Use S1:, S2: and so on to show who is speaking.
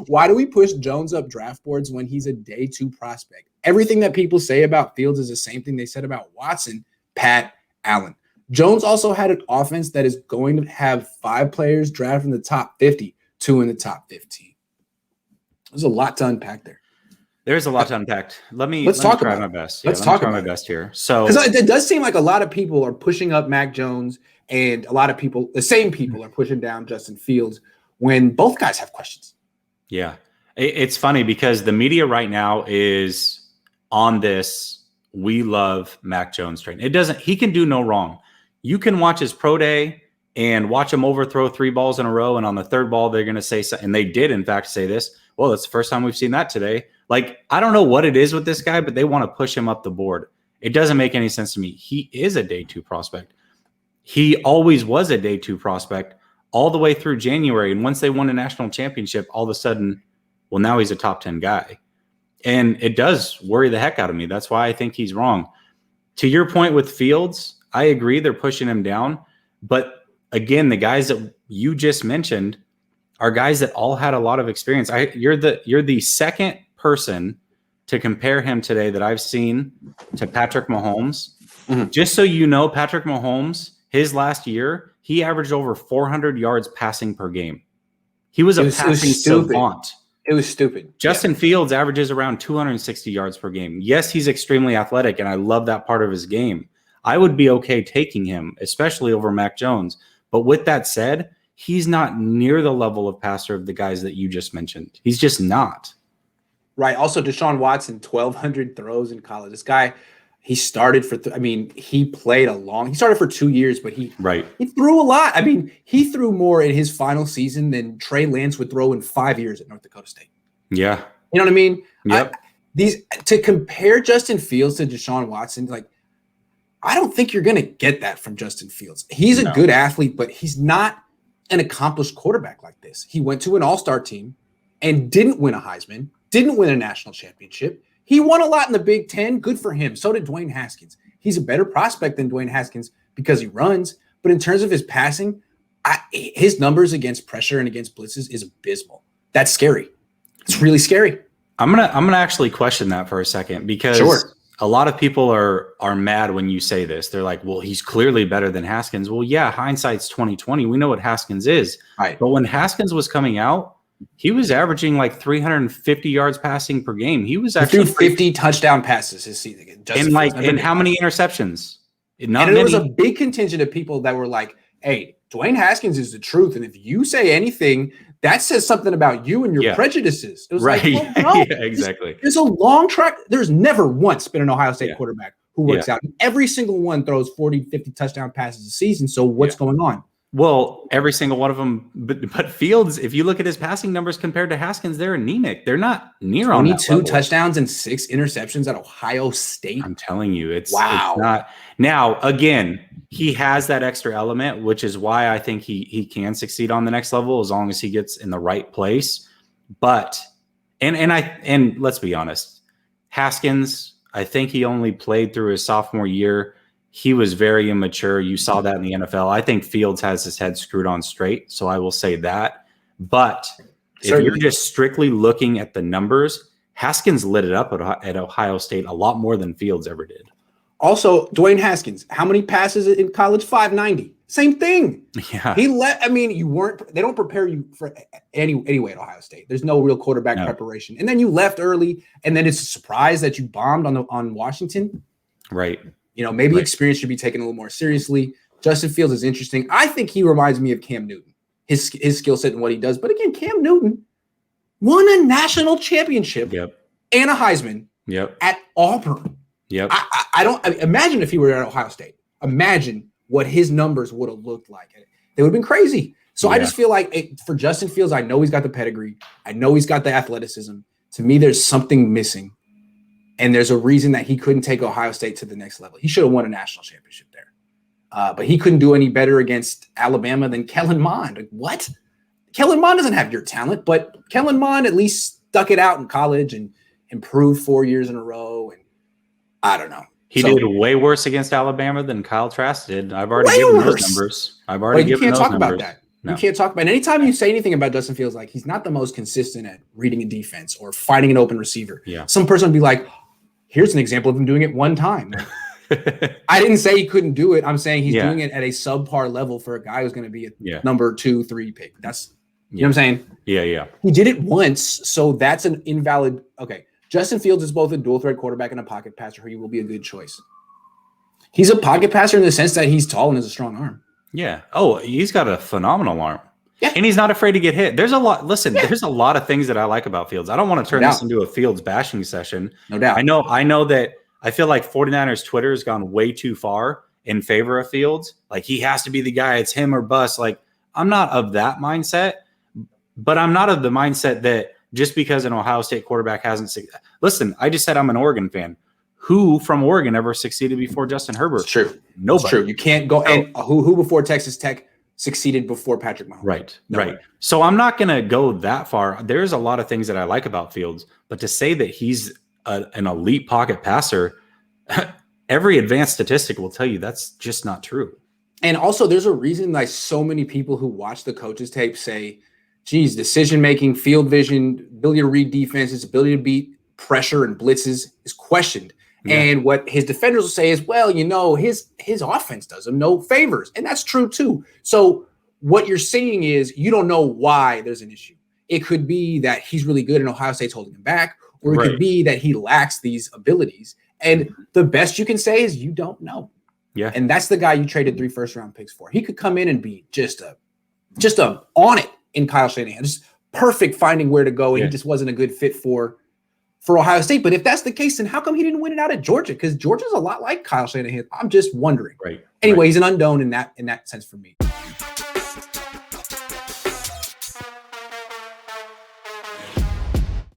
S1: Why do we push Jones up draft boards when he's a day 2 prospect? Everything that people say about Fields is the same thing they said about Watson, Pat, Allen. Jones also had an offense that is going to have 5 players drafted in the top 50, 2 in the top 15. There's a lot to unpack there.
S2: There's a lot to unpack. Let me try my best.
S1: Let's talk about my
S2: best here. So,
S1: because it does seem like a lot of people are pushing up Mac Jones, and a lot of people, the same people, are pushing down Justin Fields when both guys have questions.
S2: Yeah, it's funny because the media right now is on this. We love Mac Jones train. He can do no wrong. You can watch his pro day and watch him overthrow 3 balls in a row, and on the 3rd ball they're going to say, and they did in fact say this. Well, that's the first time we've seen that today. Like, I don't know what it is with this guy, but they want to push him up the board. It doesn't make any sense to me. He is a day 2 prospect. He always was a day 2 prospect all the way through January. And once they won a national championship, all of a sudden, well, now he's a top 10 guy. And it does worry the heck out of me. That's why I think he's wrong. To your point with Fields, I agree they're pushing him down. But again, the guys that you just mentioned are guys that all had a lot of experience. You're the second person to compare him today that I've seen to Patrick Mahomes. Mm-hmm. Just so you know, Patrick Mahomes, his last year, he averaged over 400 yards passing per game. He was a passing savant.
S1: It was stupid.
S2: Justin Fields averages around 260 yards per game. Yes, he's extremely athletic, and I love that part of his game. I would be okay taking him, especially over Mac Jones. But with that said, he's not near the level of passer of the guys that you just mentioned. He's just not.
S1: Right. Also, Deshaun Watson, 1,200 throws in college. This guy, he started for he started for 2 years, but he threw a lot. I mean, he threw more in his final season than Trey Lance would throw in 5 years at North Dakota State.
S2: Yeah.
S1: You know what I mean?
S2: Yep.
S1: To compare Justin Fields to Deshaun Watson, like, I don't think you're going to get that from Justin Fields. He's a good athlete, but he's not an accomplished quarterback like this. He went to an all-star team and didn't win a Heisman, didn't win a national championship. He won a lot in the Big Ten. Good for him. So did Dwayne Haskins. He's a better prospect than Dwayne Haskins because he runs. But in terms of his passing, his numbers against pressure and against blitzes is abysmal. That's scary. It's really scary.
S2: I'm gonna actually question that for a second because a lot of people are mad when you say this. They're like, well, he's clearly better than Haskins. Well, yeah, hindsight's 20/20. We know what Haskins is.
S1: Right.
S2: But when Haskins was coming out, he was averaging like 350 yards passing per game. He was actually
S1: 50 touchdown passes his season.
S2: And how many interceptions?
S1: Not many. There was a big contingent of people that were like, hey, Dwayne Haskins is the truth. And if you say anything, that says something about you and your prejudices. It was
S2: right.
S1: Like, well, no,
S2: yeah, exactly.
S1: There's a long track. There's never once been an Ohio State quarterback who works out. Every single one throws 40, 50 touchdown passes a season. So what's going on?
S2: Well, every single one of them, but Fields, if you look at his passing numbers compared to Haskins, they're anemic. They're not near on that level.
S1: 22 touchdowns and 6 interceptions at Ohio State.
S2: I'm telling you, it's not. Now, again, he has that extra element, which is why I think he can succeed on the next level as long as he gets in the right place. But and let's be honest, Haskins, I think he only played through his sophomore year. He was very immature. You saw that in the NFL. I think Fields has his head screwed on straight, so I will say that. But if you're just strictly looking at the numbers, Haskins lit it up at Ohio State a lot more than Fields ever did.
S1: Also, Dwayne Haskins, how many passes in college? 590. Same thing.
S2: Yeah.
S1: They don't prepare you for anyway at Ohio State. There's no real quarterback preparation. And then you left early, and then it's a surprise that you bombed on Washington.
S2: Right.
S1: Maybe experience should be taken a little more seriously. Justin Fields is interesting. I think he reminds me of Cam Newton, his skill set and what he does. But again, Cam Newton won a national championship and a Heisman at Auburn.
S2: Yep.
S1: Imagine if he were at Ohio State. Imagine what his numbers would have looked like. They would have been crazy. So I just feel like for Justin Fields, I know he's got the pedigree. I know he's got the athleticism. To me, there's something missing. And there's a reason that he couldn't take Ohio State to the next level. He should have won a national championship there. But he couldn't do any better against Alabama than Kellen Mond. Like, what? Kellen Mond doesn't have your talent, but Kellen Mond at least stuck it out in college and improved 4 years in a row. And I don't know.
S2: He did way worse against Alabama than Kyle Trask did. I've already given those numbers.
S1: You can't talk about that. You can't talk about it. And anytime you say anything about Justin Fields, like he's not the most consistent at reading a defense or finding an open receiver.
S2: Yeah.
S1: Some person would be like, here's an example of him doing it one time. I didn't say he couldn't do it. I'm saying he's doing it at a subpar level for a guy who's going to be a number 2, 3 pick. That's, you know what I'm saying?
S2: Yeah.
S1: He did it once. So that's an invalid. Okay. Justin Fields is both a dual threat quarterback and a pocket passer. He will be a good choice. He's a pocket passer in the sense that he's tall and has a strong arm.
S2: Yeah. Oh, he's got a phenomenal arm.
S1: Yeah.
S2: And he's not afraid to get hit. There's a lot. Listen, there's a lot of things that I like about Fields. I don't want to turn this into a Fields bashing session.
S1: No doubt.
S2: I know that I feel like 49ers Twitter has gone way too far in favor of Fields. Like he has to be the guy. It's him or bust. Like I'm not of that mindset, but I'm not of the mindset that just because an Ohio State quarterback hasn't listen, I just said I'm an Oregon fan. Who from Oregon ever succeeded before Justin Herbert?
S1: It's true.
S2: Nobody.
S1: It's true. You can't go. And who before Texas Tech succeeded before Patrick Mahomes?
S2: Right. Right. So I'm not going to go that far. There's a lot of things that I like about Fields, but to say that he's an elite pocket passer, every advanced statistic will tell you that's just not true.
S1: And also, there's a reason like so many people who watch the coaches tape say, geez, decision-making, field vision, ability to read defenses, ability to beat pressure and blitzes is questioned. Yeah. And what his defenders will say is, well, you know, his offense does him no favors. And that's true too. So what you're saying is you don't know why there's an issue. It could be that he's really good and Ohio State's holding him back, or it could be that he lacks these abilities. And the best you can say is you don't know.
S2: Yeah.
S1: And that's the guy you traded 3 first-round picks for. He could come in and be just a on it in Kyle Shanahan, just perfect finding where to go. And he just wasn't a good fit for Ohio State. But if that's the case, then how come he didn't win it out at Georgia? Because Georgia's a lot like Kyle Shanahan. I'm just wondering.
S2: Right.
S1: Anyway, he's an unknown in that sense for me.